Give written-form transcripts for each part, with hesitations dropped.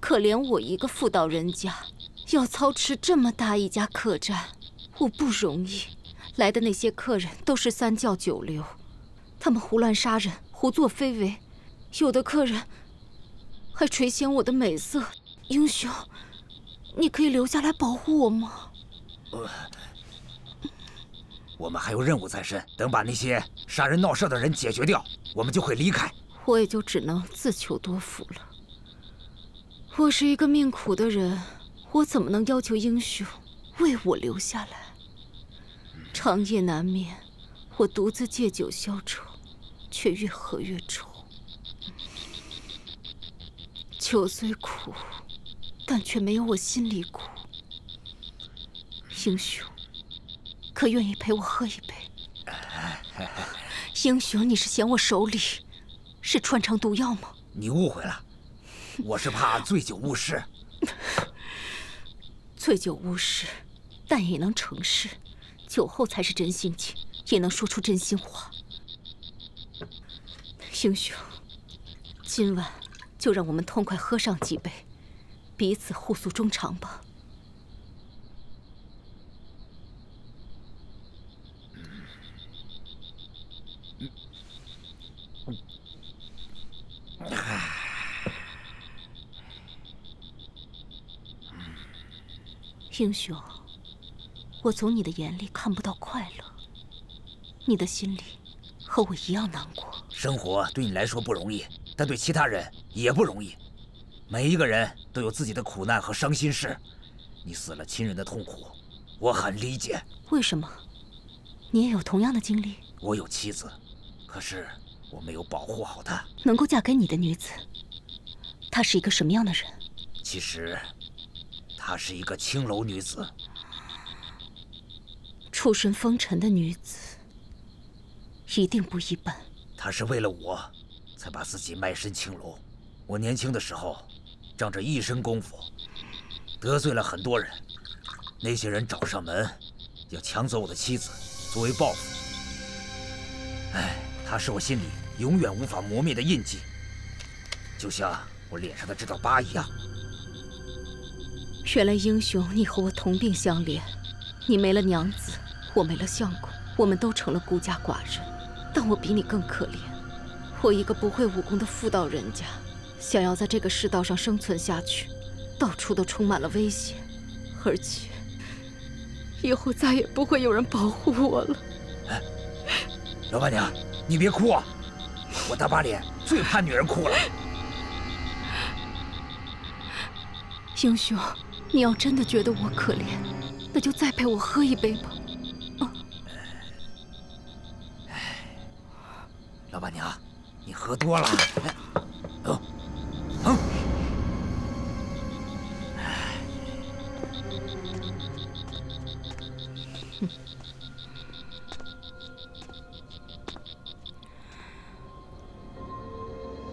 可怜我一个妇道人家，要操持这么大一家客栈，我不容易。来的那些客人都是三教九流，他们胡乱杀人，胡作非为，有的客人还垂涎我的美色。英雄，你可以留下来保护我吗？我们还有任务在身，等把那些杀人闹事的人解决掉，我们就会离开。我也就只能自求多福了。我是一个命苦的人，我怎么能要求英雄为我留下来？长夜难眠，我独自借酒消愁，却越喝越愁。酒虽苦，但却没有我心里苦。英雄，可愿意陪我喝一杯？英雄，你是嫌我手里是穿肠毒药吗？你误会了，我是怕醉酒误事。醉酒误事，但也能成事。酒后才是真性情，也能说出真心话。英雄，今晚就让我们痛快喝上几杯，彼此互诉衷肠吧。英雄，我从你的眼里看不到快乐，你的心里和我一样难过。生活对你来说不容易，但对其他人也不容易。每一个人都有自己的苦难和伤心事。你死了亲人的痛苦，我很理解。为什么？你也有同样的经历？我有妻子，可是我没有保护好她。能够嫁给你的女子，她是一个什么样的人？其实，她是一个青楼女子。出身风尘的女子，一定不一般。她是为了我，才把自己卖身青楼。我年轻的时候，仗着一身功夫，得罪了很多人。那些人找上门，要抢走我的妻子，作为报复。哎，她是我心里永远无法磨灭的印记，就像我脸上的这道疤一样。原来英雄，你和我同病相怜。你没了娘子，我没了相公，我们都成了孤家寡人。但我比你更可怜，我一个不会武功的妇道人家，想要在这个世道上生存下去，到处都充满了危险，而且以后再也不会有人保护我了。哎，老板娘，你别哭啊！我大把脸最怕女人哭了。英雄，你要真的觉得我可怜，那就再陪我喝一杯吧。老板娘，你喝多了。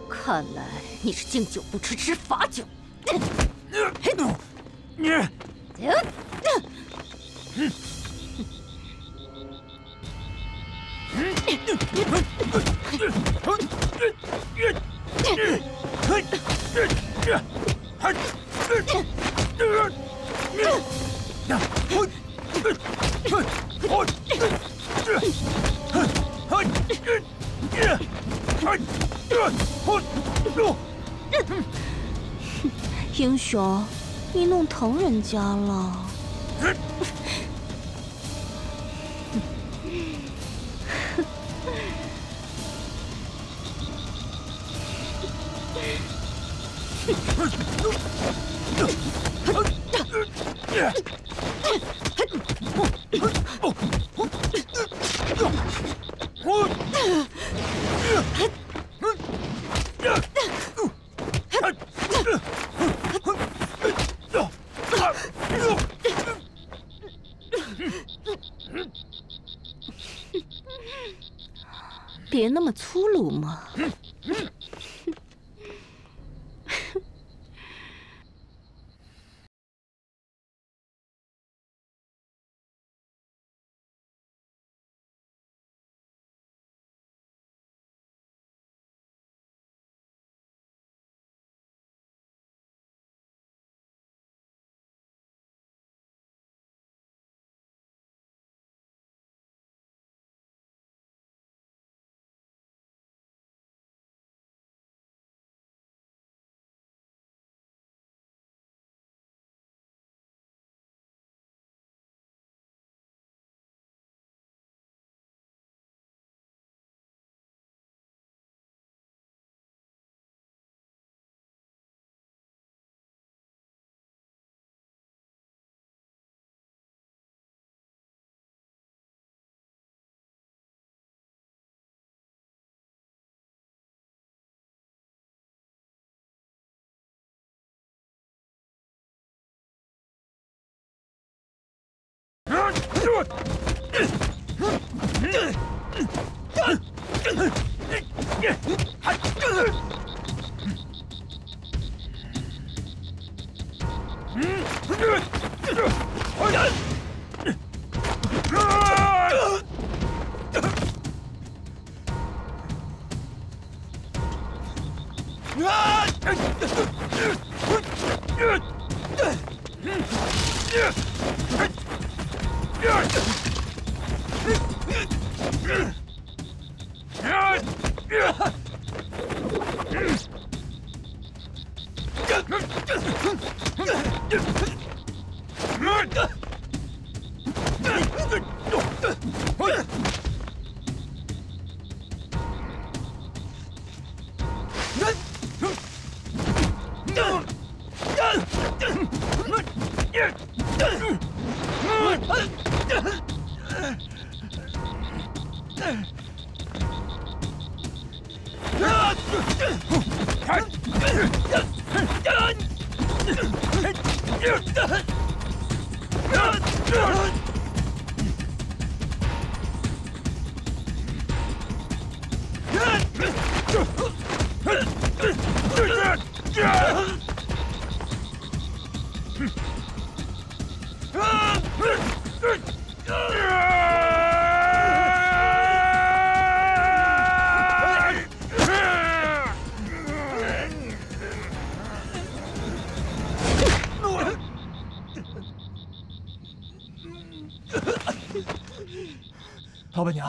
看来你是敬酒不吃吃罚酒。英雄，你弄疼人家了。别那么粗鲁嘛。老板娘，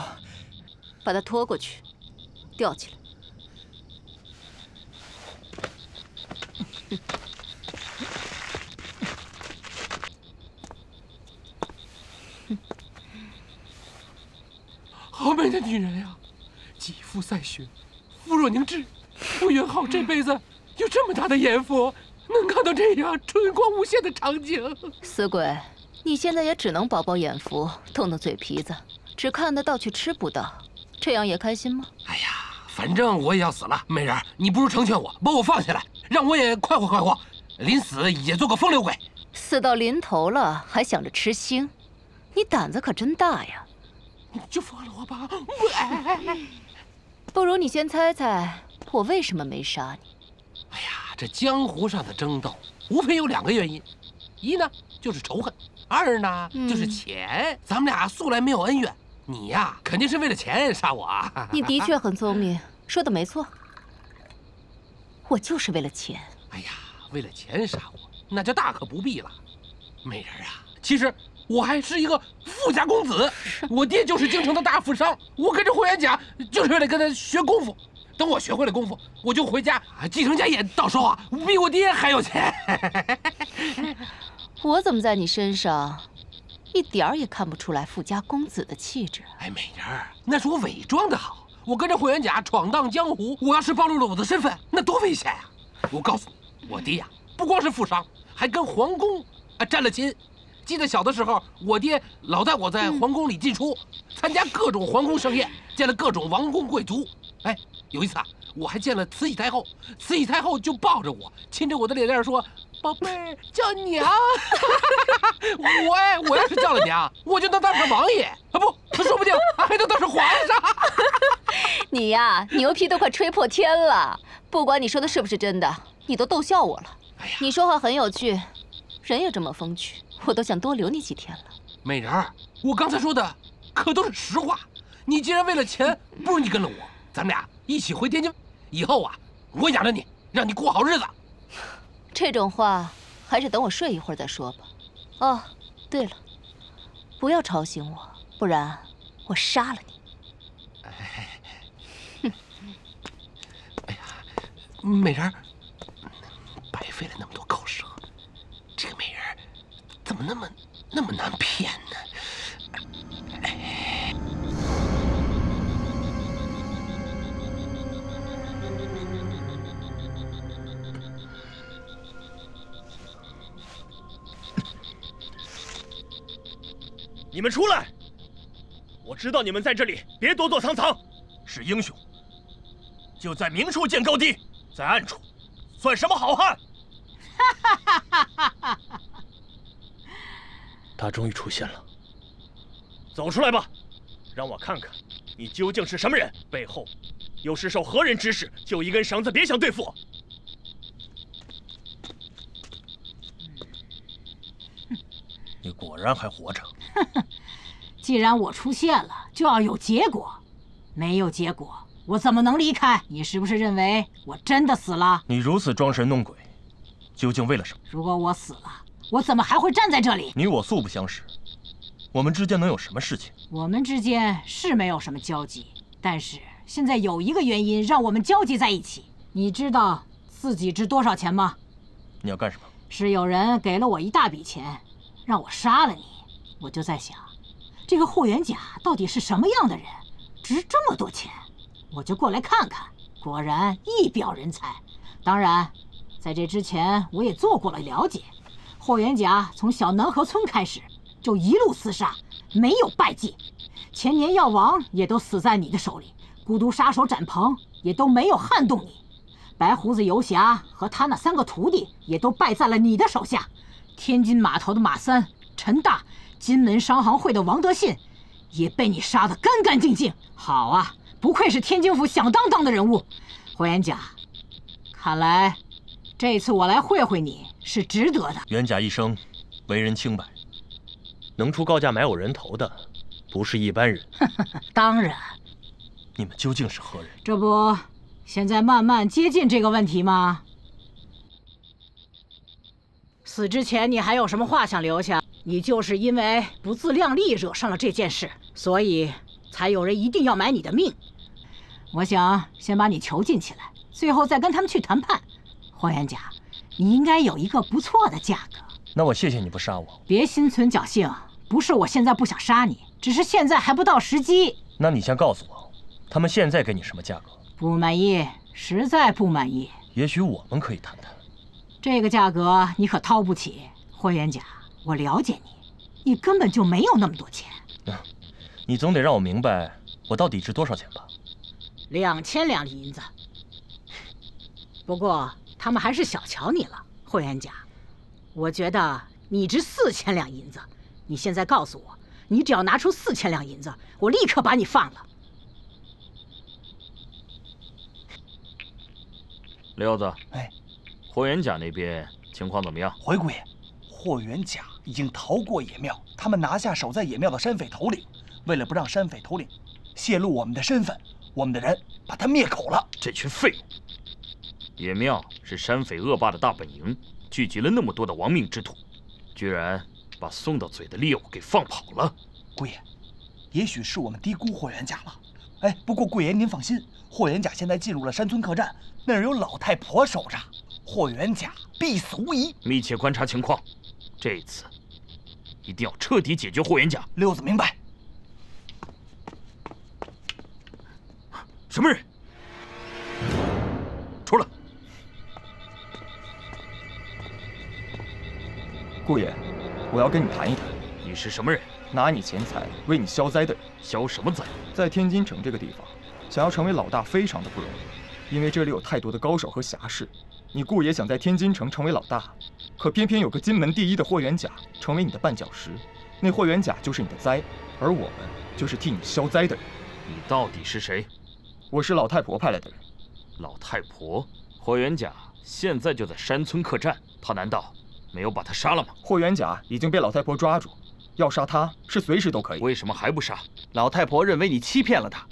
把他拖过去，吊起来。好美的女人呀，肌肤赛雪，肤若凝脂。我元昊这辈子有这么大的眼福，能看到这样春光无限的场景。死鬼，你现在也只能饱饱眼福，动动嘴皮子，只看得到却吃不到，这样也开心吗？哎呀，反正我也要死了，美人，你不如成全我，把我放下来，让我也快活快活，临死也做个风流鬼。死到临头了，还想着吃腥，你胆子可真大呀！你就放了我吧。不如你先猜猜，我为什么没杀你？哎呀，这江湖上的争斗，无非有2个原因，一呢就是仇恨，二呢就是钱。咱们俩素来没有恩怨，你呀肯定是为了钱杀我啊！你的确很聪明，说的没错。我就是为了钱。哎呀，为了钱杀我，那就大可不必了。美人啊，其实我还是一个富家公子，我爹就是京城的大富商，我跟着霍元甲就是为了跟他学功夫。等我学会了功夫，我就回家继承家业，到时候啊，比我爹还有钱。我怎么在你身上一点儿也看不出来富家公子的气质？哎，美人儿，那是我伪装的好。我跟着霍元甲闯荡江湖，我要是暴露了我的身份，那多危险呀！我告诉你，我爹呀，不光是富商，还跟皇宫沾了亲。记得小的时候，我爹老带我在皇宫里进出，参加各种皇宫盛宴，见了各种王公贵族。哎，有一次啊，我还见了慈禧太后，慈禧太后就抱着我，亲着我的脸蛋说：“宝贝儿，叫娘。”我要是叫了娘，我就能当上王爷啊！不，说不定还能当上皇上。你呀，牛皮都快吹破天了。不管你说的是不是真的，你都逗笑我了。哎呀，你说话很有趣，人也这么风趣，我都想多留你几天了。美人儿，我刚才说的可都是实话。你既然为了钱，不如你跟了我，咱们俩一起回天津。以后啊，我养着你，让你过好日子。这种话还是等我睡一会儿再说吧。哦，对了，不要吵醒我，不然我杀了你。哎呀，美人儿，白费了那么多口舌，这个美人儿怎么那么难骗呢？你们出来！我知道你们在这里，别躲躲藏藏。是英雄，就在明处见高低，在暗处算什么好汉？他终于出现了。走出来吧，让我看看你究竟是什么人，背后又是受何人指使？就一根绳子，别想对付我！你果然还活着。既然我出现了，就要有结果，没有结果，我怎么能离开？你是不是认为我真的死了？你如此装神弄鬼，究竟为了什么？如果我死了，我怎么还会站在这里？你我素不相识，我们之间能有什么事情？我们之间是没有什么交集，但是现在有一个原因让我们交集在一起。你知道自己值多少钱吗？你要干什么？是有人给了我一大笔钱，让我杀了你。我就在想，这个霍元甲到底是什么样的人，值这么多钱？我就过来看看，果然一表人才。当然，在这之前我也做过了了解。霍元甲从小南河村开始，就一路厮杀，没有败绩。前年药王也都死在你的手里，孤独杀手展鹏也都没有撼动你，白胡子游侠和他那3个徒弟也都败在了你的手下。天津码头的马三、陈大，金门商行会的王德信，也被你杀得干干净净。好啊，不愧是天津府响当当的人物，霍元甲。看来这次我来会会你是值得的。元甲一生为人清白，能出高价买我人头的，不是一般人。当然。你们究竟是何人？这不，现在慢慢接近这个问题吗？死之前你还有什么话想留下？你就是因为不自量力惹上了这件事，所以才有人一定要买你的命。我想先把你囚禁起来，最后再跟他们去谈判。霍元甲，你应该有一个不错的价格。那我谢谢你不杀我。别心存侥幸，不是我现在不想杀你，只是现在还不到时机。那你先告诉我，他们现在给你什么价格？不满意，实在不满意。也许我们可以谈谈。这个价格你可掏不起，霍元甲，我了解你，你根本就没有那么多钱。你总得让我明白我到底值多少钱吧？2000两银子。不过他们还是小瞧你了，霍元甲。我觉得你值4000两银子。你现在告诉我，你只要拿出4000两银子，我立刻把你放了。六子，哎，霍元甲那边情况怎么样？回姑爷，霍元甲已经逃过野庙，他们拿下守在野庙的山匪头领。为了不让山匪头领泄露我们的身份，我们的人把他灭口了。这群废物！野庙是山匪恶霸的大本营，聚集了那么多的亡命之徒，居然把送到嘴的猎物给放跑了。姑爷，也许是我们低估霍元甲了。哎，不过姑爷您放心，霍元甲现在进入了山村客栈，那儿有老太婆守着，霍元甲必死无疑。密切观察情况，这次一定要彻底解决霍元甲。六子明白。什么人？出来！顾爷，我要跟你谈一谈。你是什么人？拿你钱财为你消灾的人。消什么灾？在天津城这个地方，想要成为老大非常的不容易，因为这里有太多的高手和侠士。你顾爷想在天津城成为老大，可偏偏有个金门第一的霍元甲成为你的绊脚石。那霍元甲就是你的灾，而我们就是替你消灾的人。你到底是谁？我是老太婆派来的人。老太婆？霍元甲现在就在山村客栈，他难道没有把他杀了吗？霍元甲已经被老太婆抓住，要杀他是随时都可以。为什么还不杀？老太婆认为你欺骗了她。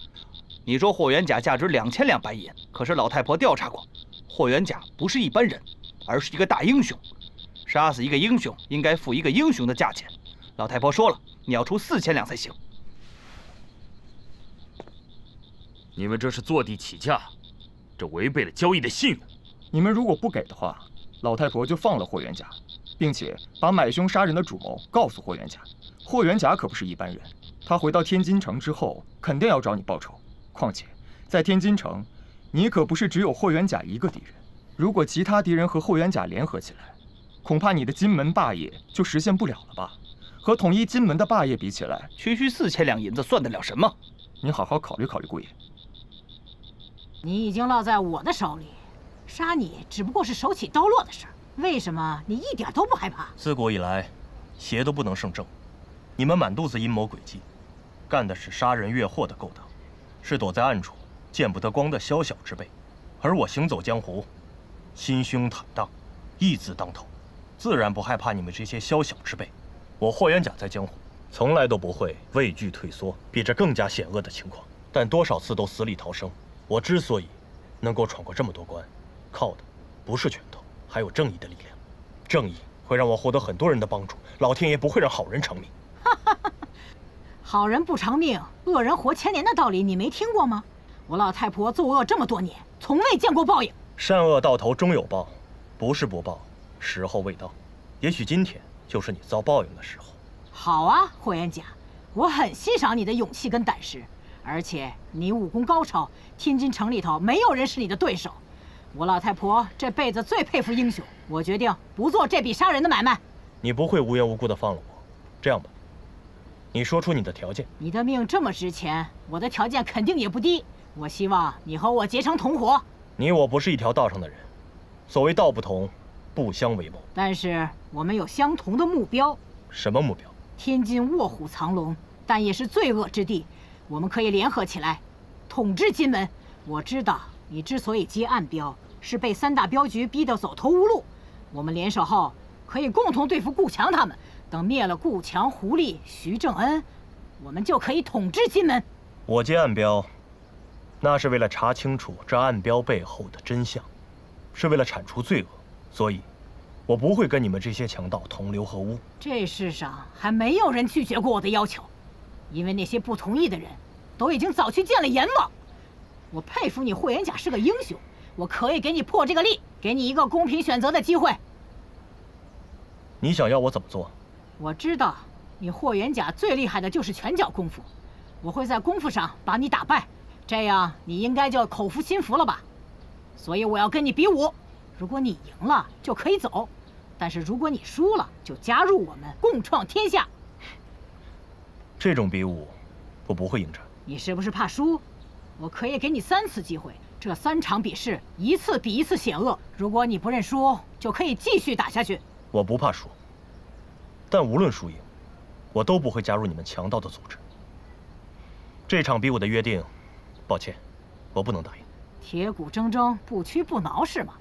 你说霍元甲价值2000两白银，可是老太婆调查过，霍元甲不是一般人，而是一个大英雄。杀死一个英雄，应该付一个英雄的价钱。老太婆说了，你要出4000两才行。你们这是坐地起价，这违背了交易的信用。你们如果不给的话，老太婆就放了霍元甲，并且把买凶杀人的主谋告诉霍元甲。霍元甲可不是一般人，他回到天津城之后，肯定要找你报仇。况且，在天津城，你可不是只有霍元甲一个敌人。如果其他敌人和霍元甲联合起来，恐怕你的金门霸业就实现不了了吧？和统一金门的霸业比起来，区区4000两银子算得了什么？你好好考虑考虑，顾爷。你已经落在我的手里，杀你只不过是手起刀落的事儿。为什么你一点都不害怕？自古以来，邪都不能胜正。你们满肚子阴谋诡计，干的是杀人越货的勾当，是躲在暗处见不得光的宵小之辈。而我行走江湖，心胸坦荡，义字当头，自然不害怕你们这些宵小之辈。我霍元甲在江湖，从来都不会畏惧退缩，比这更加险恶的情况。但多少次都死里逃生。我之所以能够闯过这么多关，靠的不是拳头，还有正义的力量。正义会让我获得很多人的帮助，老天爷不会让好人长命。好人不长命，恶人活千年的道理你没听过吗？我老太婆作恶这么多年，从未见过报应。善恶到头终有报，不是不报，时候未到。也许今天就是你遭报应的时候。好啊，霍元甲，我很欣赏你的勇气跟胆识，而且你武功高超，天津城里头没有人是你的对手。我老太婆这辈子最佩服英雄，我决定不做这笔杀人的买卖。你不会无缘无故的放了我。这样吧，你说出你的条件。你的命这么值钱，我的条件肯定也不低。我希望你和我结成同伙。你我不是一条道上的人，所谓道不同，不相为谋。但是我们有相同的目标。什么目标？天津卧虎藏龙，但也是罪恶之地。我们可以联合起来，统治金门。我知道你之所以接暗标，是被3大镖局逼得走投无路。我们联手后，可以共同对付顾强他们。等灭了顾强、胡立、徐正恩，我们就可以统治金门。我接暗标，那是为了查清楚这暗标背后的真相，是为了铲除罪恶。所以，我不会跟你们这些强盗同流合污。这世上还没有人拒绝过我的要求，因为那些不同意的人，都已经早去见了阎王。我佩服你霍元甲是个英雄，我可以给你破这个例，给你一个公平选择的机会。你想要我怎么做？我知道你霍元甲最厉害的就是拳脚功夫，我会在功夫上把你打败，这样你应该就口服心服了吧？所以我要跟你比武，如果你赢了就可以走，但是如果你输了就加入我们共创天下。这种比武我不会应战。你是不是怕输？我可以给你3次机会，这3场比试一次比一次险恶，如果你不认输就可以继续打下去。我不怕输，但无论输赢，我都不会加入你们强盗的组织。这场比武的约定，抱歉，我不能答应。铁骨铮铮，不屈不挠是吗？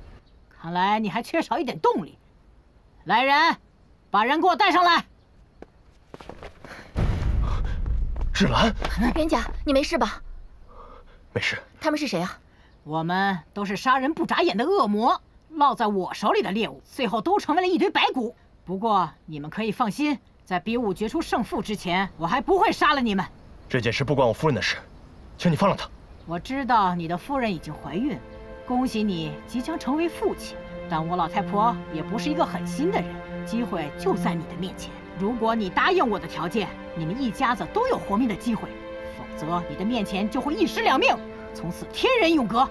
看来你还缺少一点动力。来人，把人给我带上来。芷兰，元甲，你没事吧？没事。他们是谁啊？我们都是杀人不眨眼的恶魔，落在我手里的猎物，最后都成为了一堆白骨。不过你们可以放心，在比武决出胜负之前，我还不会杀了你们。这件事不关我夫人的事，请你放了她。我知道你的夫人已经怀孕，恭喜你即将成为父亲。但我老太婆也不是一个狠心的人，机会就在你的面前。如果你答应我的条件，你们一家子都有活命的机会，否则你的面前就会1尸2命，从此天人永隔。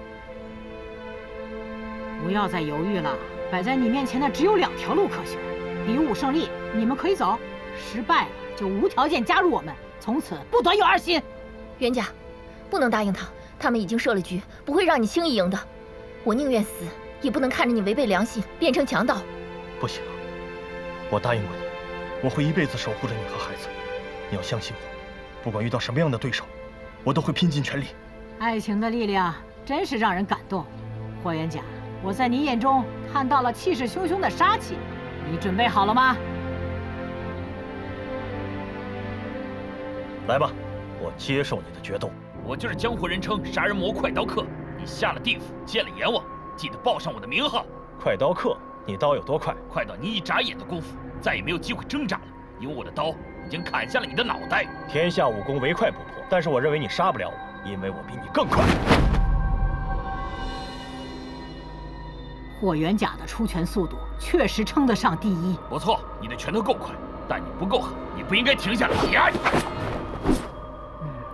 不要再犹豫了，摆在你面前的只有2条路可选。比武胜利，你们可以走；失败了就无条件加入我们，从此不得有2心。元甲，不能答应他，他们已经设了局，不会让你轻易赢的。我宁愿死，也不能看着你违背良心变成强盗。不行，我答应过你，我会一辈子守护着你和孩子。你要相信我，不管遇到什么样的对手，我都会拼尽全力。爱情的力量真是让人感动。霍元甲，我在你眼中看到了气势汹汹的杀气，你准备好了吗？来吧，我接受你的决斗。我就是江湖人称杀人魔快刀客，你下了地府见了阎王，记得报上我的名号。快刀客，你刀有多快？快到你一眨眼的功夫，再也没有机会挣扎了，因为我的刀已经砍下了你的脑袋。天下武功唯快不破，但是我认为你杀不了我，因为我比你更快。霍元甲的出拳速度确实称得上第一。不错，你的拳头够快，但你不够狠，你不应该停下来。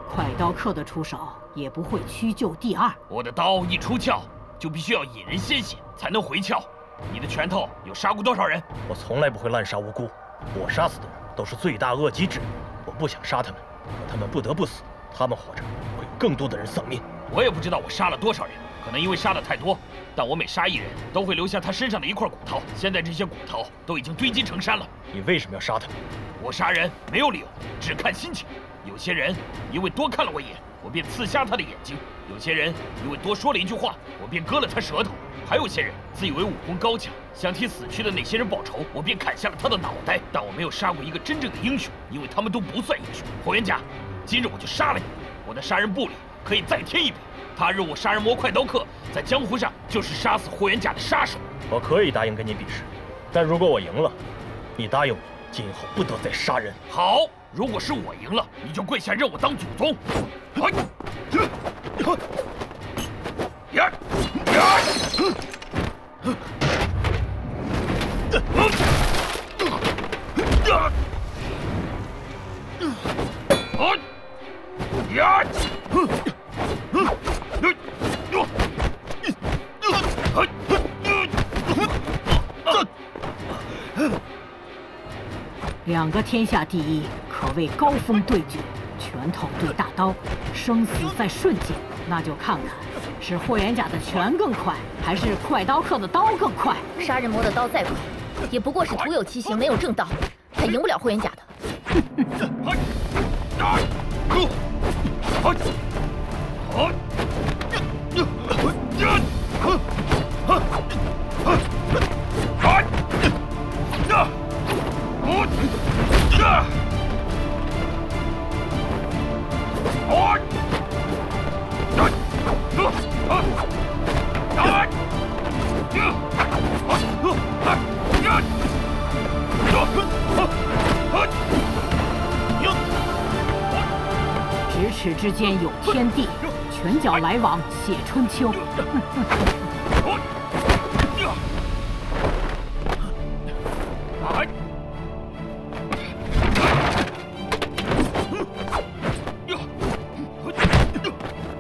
快刀客的出手也不会屈就第2。我的刀一出鞘，就必须要引人鲜血才能回鞘。你的拳头有杀过多少人？我从来不会滥杀无辜，我杀死的人都是罪大恶极之人。我不想杀他们，可他们不得不死。他们活着，会有更多的人丧命。我也不知道我杀了多少人，可能因为杀的太多，但我每杀一人都会留下他身上的一块骨头。现在这些骨头都已经堆积成山了。你为什么要杀他们？我杀人没有理由，只看心情。有些人因为多看了我一眼，我便刺瞎他的眼睛；有些人因为多说了一句话，我便割了他舌头；还有些人自以为武功高强，想替死去的那些人报仇，我便砍下了他的脑袋。但我没有杀过一个真正的英雄，因为他们都不算英雄。霍元甲，今日我就杀了你！我的杀人簿里可以再添一笔：他日我杀人魔快刀客，在江湖上就是杀死霍元甲的杀手。我可以答应跟你比试，但如果我赢了，你答应我，今后不得再杀人。好，如果是我赢了，你就跪下认我当祖宗。两个天下第一，可谓高峰对决，拳头对大刀，生死在瞬间。那就看看是霍元甲的拳更快，还是快刀客的刀更快。杀人魔的刀再快，也不过是徒有其形，没有正道，他赢不了霍元甲的。咫尺之间有天地，拳脚来往写春秋。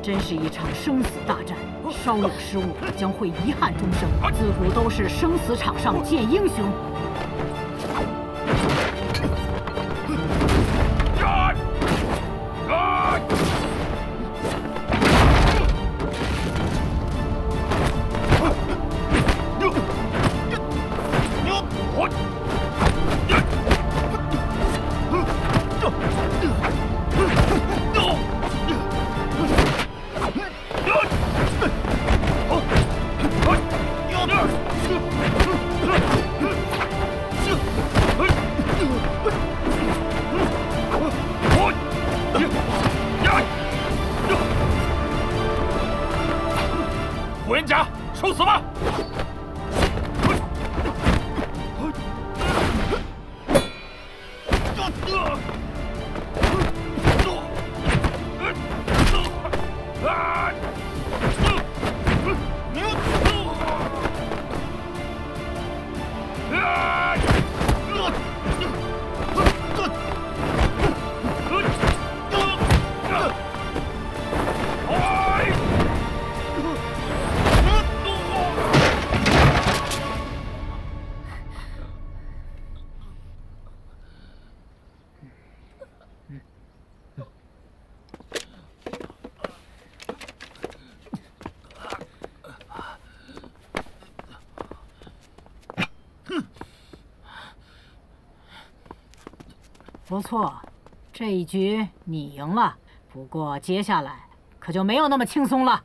真是一场生死大战，稍有失误将会遗憾终生。自古都是生死场上见英雄。霍元甲，受死吧！不错，这一局你赢了。不过接下来可就没有那么轻松了。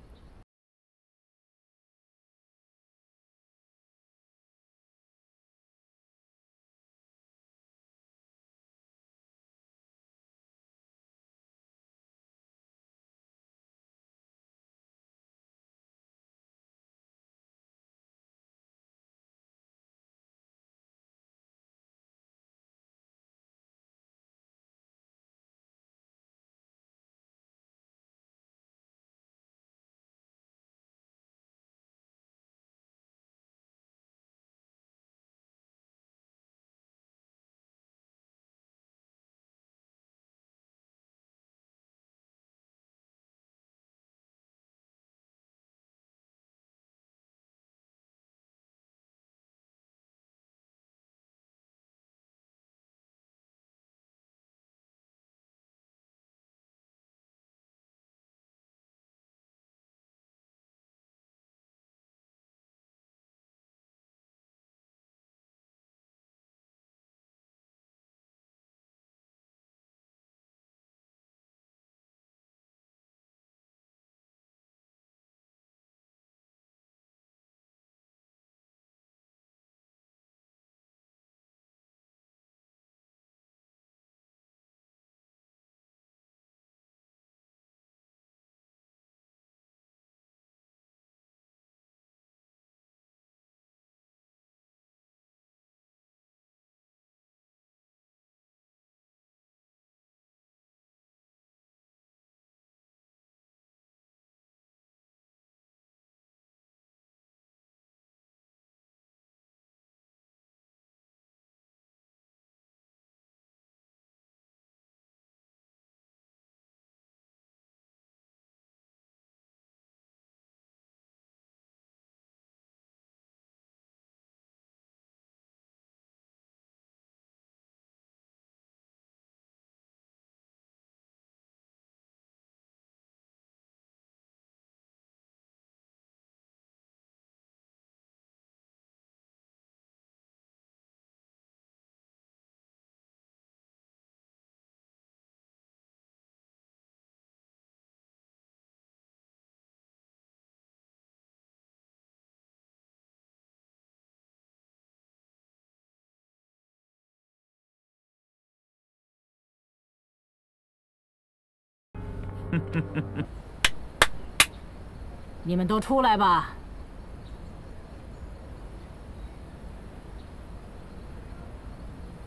你们都出来吧。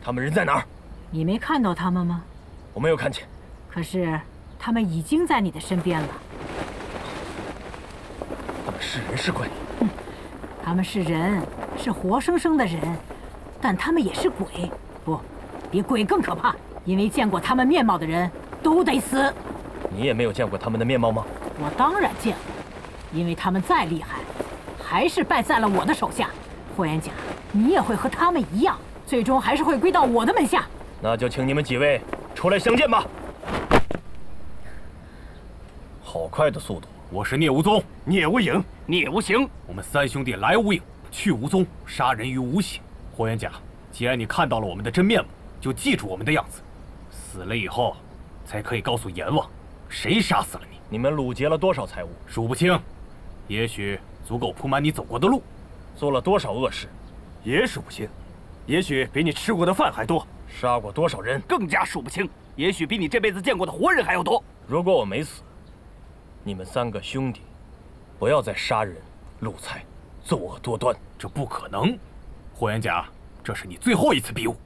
他们人在哪儿？你没看到他们吗？我没有看见。可是他们已经在你的身边了。他们是人是鬼？他们是人，是活生生的人，但他们也是鬼。不，比鬼更可怕，因为见过他们面貌的人都得死。你也没有见过他们的面貌吗？我当然见过，因为他们再厉害，还是败在了我的手下。霍元甲，你也会和他们一样，最终还是会归到我的门下。那就请你们几位出来相见吧。好快的速度！我是聂无宗，聂无影，聂无形。我们三兄弟来无影，去无踪，杀人于无形。霍元甲，既然你看到了我们的真面目，就记住我们的样子。死了以后，才可以告诉阎王，谁杀死了你。你们掳劫了多少财物？数不清，也许足够铺满你走过的路。做了多少恶事？也数不清，也许比你吃过的饭还多。杀过多少人？更加数不清，也许比你这辈子见过的活人还要多。如果我没死，你们三个兄弟不要再杀人、掳财、作恶多端。这不可能，霍元甲，这是你最后一次比武。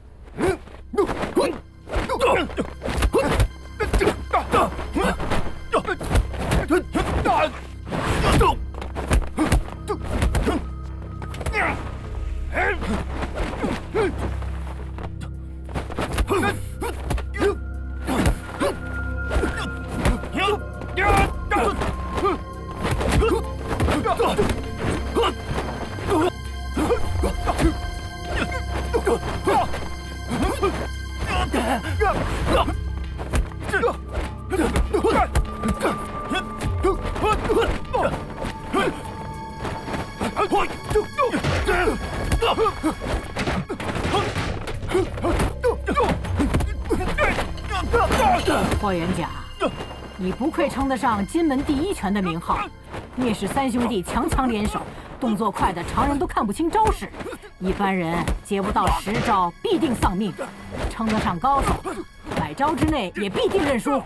霍元甲，你不愧称得上金门第一拳的名号。聂氏三兄弟强强联手，动作快的常人都看不清招式，一般人接不到10招必定丧命，称得上高手，100招之内也必定认输。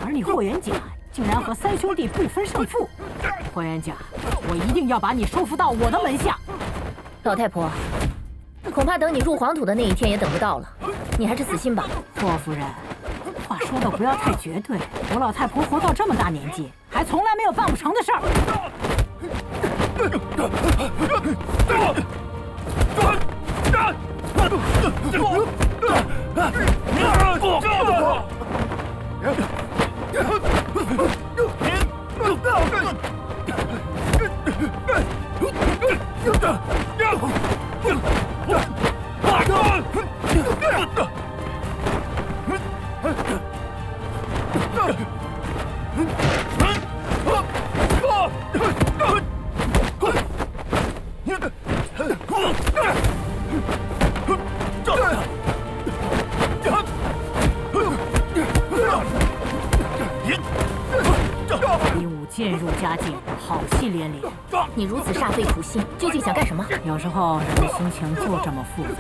而你霍元甲竟然和三兄弟不分胜负，霍元甲，我一定要把你收服到我的门下。老太婆，恐怕等你入黄土的那一天也等不到了，你还是死心吧。霍夫人，话说的不要太绝对。我老太婆活到这么大年纪，还从来没有办不成的事儿。比武渐入佳境，好戏连连。你如此煞费苦心，究竟想干什么？有时候人的心情就这么复杂。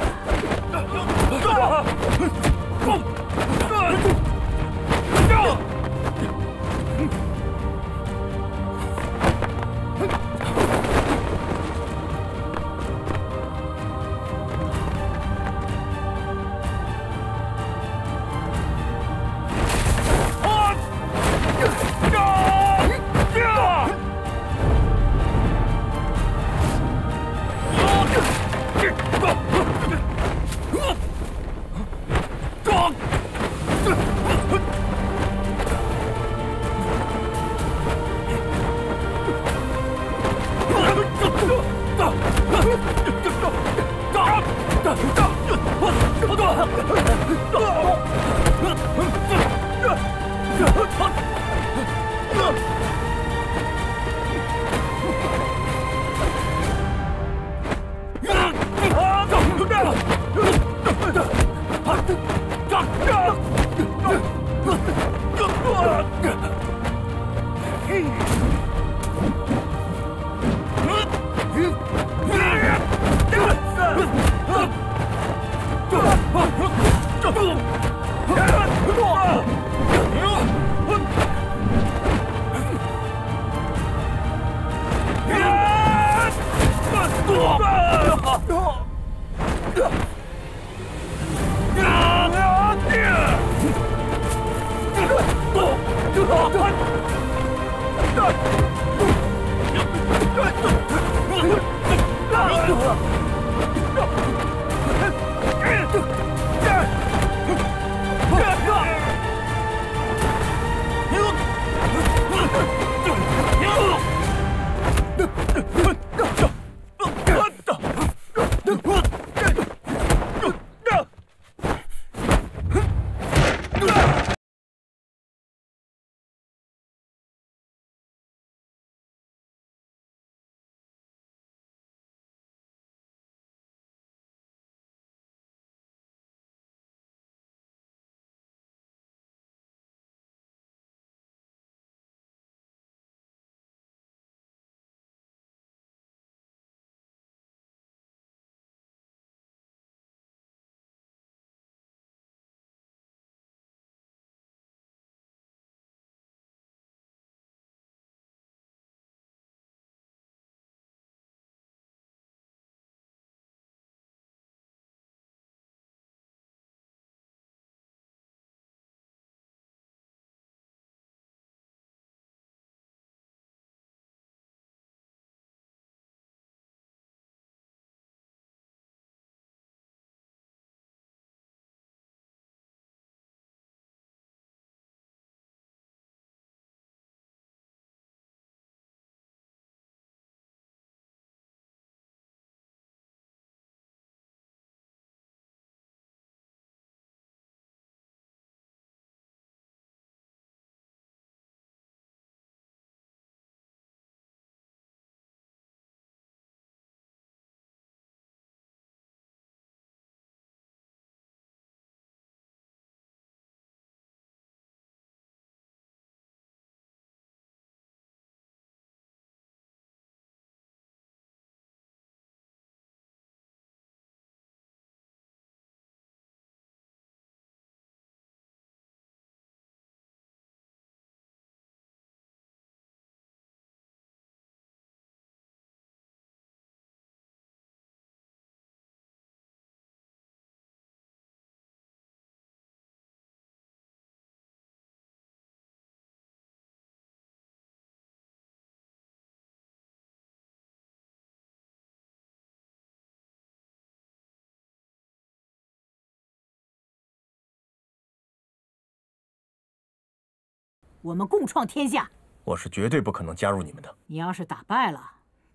我们共创天下。我是绝对不可能加入你们的。你要是打败了，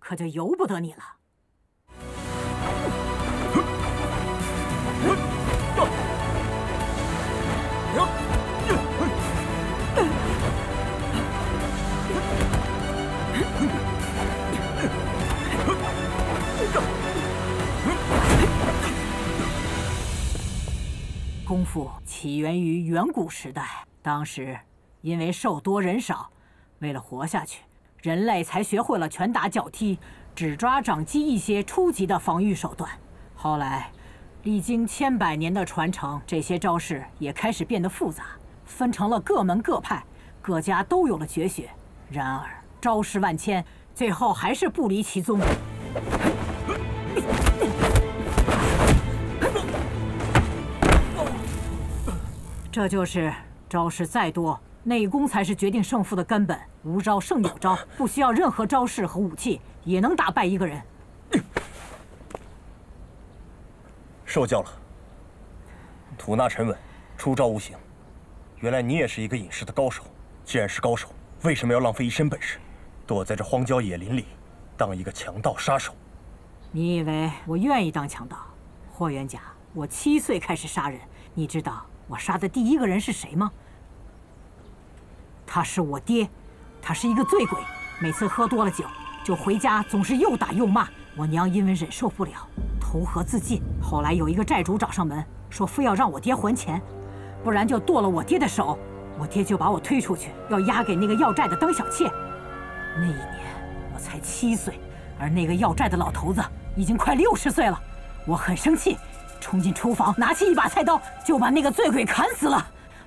可就由不得你了。功夫起源于远古时代，当时因为兽多人少，为了活下去，人类才学会了拳打脚踢、只抓掌击一些初级的防御手段。后来，历经千百年的传承，这些招式也开始变得复杂，分成了各门各派，各家都有了绝学。然而，招式万千，最后还是不离其宗。这就是招式再多，内功才是决定胜负的根本。无招胜有招，不需要任何招式和武器，也能打败一个人。受教了。吐纳沉稳，出招无形。原来你也是一个隐士的高手。既然是高手，为什么要浪费一身本事，躲在这荒郊野林里，当一个强盗杀手？你以为我愿意当强盗？霍元甲，我7岁开始杀人，你知道我杀的第一个人是谁吗？他是我爹，他是一个醉鬼，每次喝多了酒就回家，总是又打又骂。我娘因为忍受不了，投河自尽。后来有一个债主找上门，说非要让我爹还钱，不然就剁了我爹的手。我爹就把我推出去，要押给那个要债的当小妾。那一年我才7岁，而那个要债的老头子已经快60岁了。我很生气，冲进厨房，拿起一把菜刀就把那个醉鬼砍死了。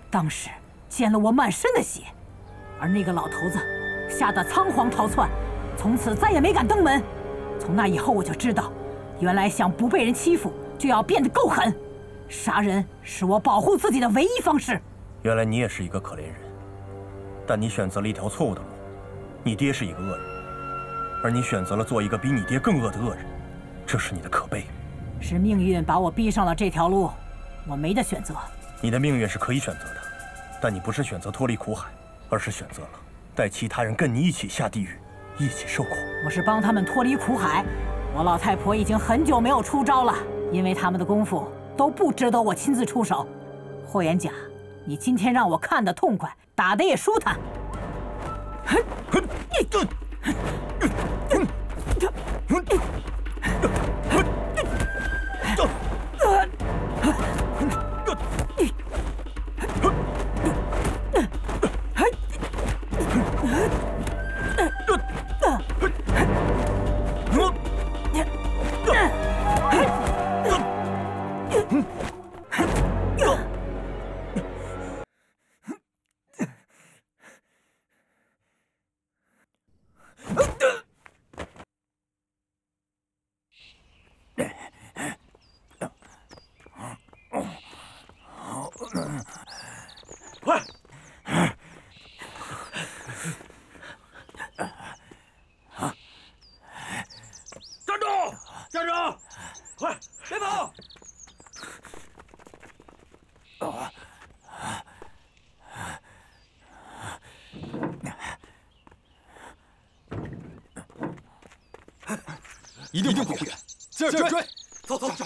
当时溅了我满身的血，而那个老头子吓得仓皇逃窜，从此再也没敢登门。从那以后我就知道，原来想不被人欺负，就要变得够狠。杀人是我保护自己的唯一方式。原来你也是一个可怜人，但你选择了一条错误的路。你爹是一个恶人，而你选择了做一个比你爹更恶的恶人，这是你的可悲。是命运把我逼上了这条路，我没得选择。你的命运是可以选择的，但你不是选择脱离苦海，而是选择了带其他人跟你一起下地狱，一起受苦。我是帮他们脱离苦海。我老太婆已经很久没有出招了，因为他们的功夫都不值得我亲自出手。霍元甲，你今天让我看得痛快，打得也舒坦。一定不远，接着追！走走走！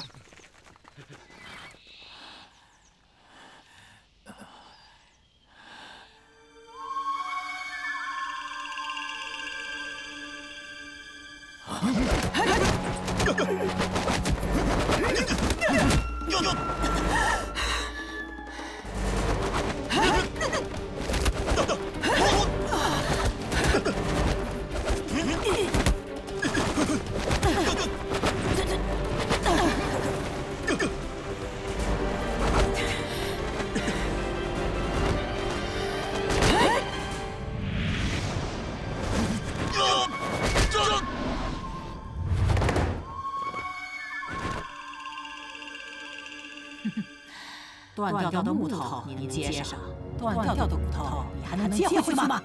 断掉的木头你能接上，断掉的骨头你还能接回去吗？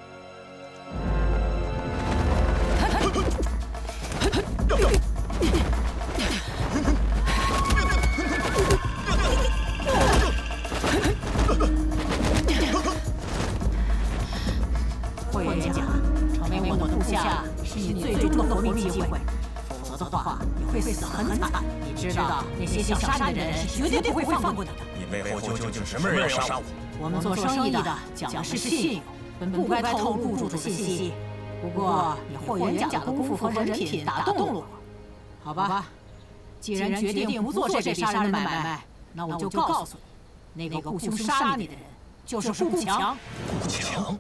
霍元甲，成为我的部下是你最终的活命机会，否则的话你会死得很惨。你知道那些想杀你的人是绝对不会放过你的。你背后究竟什么人要杀我？我们做生意的讲的是信用，本不该透露雇主的信息。不过你霍元甲的功夫和人品打动了我。好吧，既然决定不做这笔杀人的买卖，那我就告诉你，那个雇凶杀你的人就是顾强。顾强。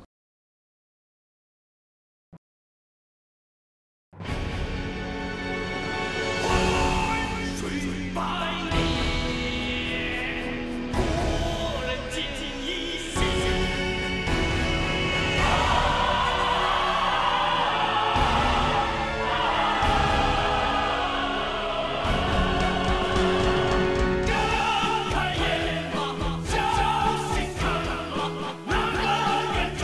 张开眼，小心看，那个远传。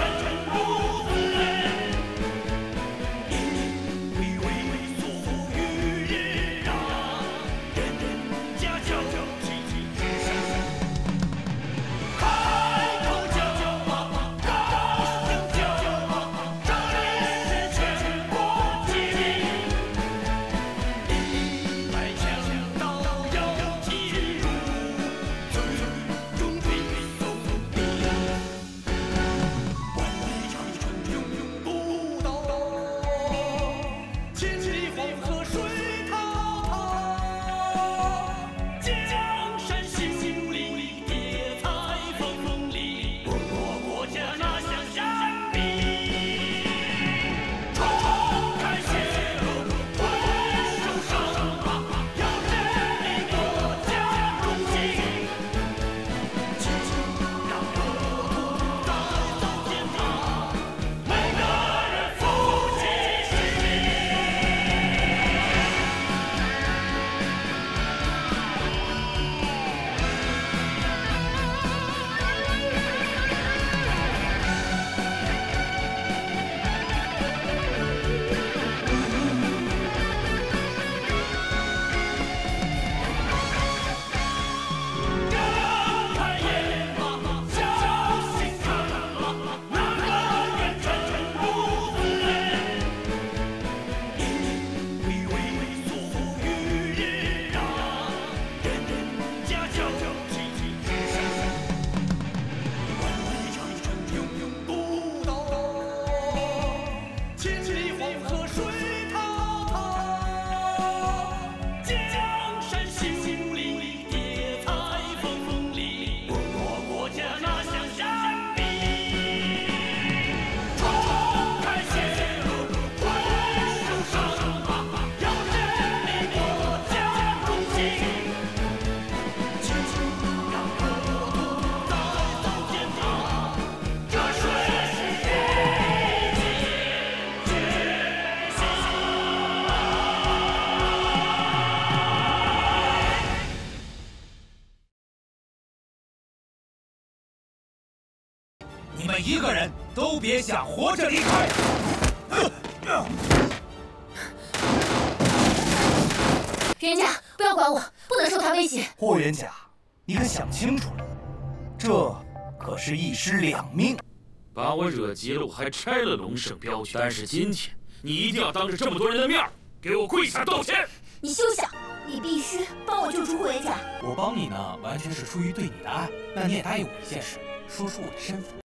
你们一个人都别想活着离开！人家不要管我，不能受他威胁。霍元甲，你可想清楚了，这可是一尸两命。把我惹急了，我还拆了龙圣镖局。但是今天，你一定要当着这么多人的面，给我跪下道歉。你休想！你必须帮我救出霍元甲。我帮你呢，完全是出于对你的爱。那你也答应我一件事，说出我的身份。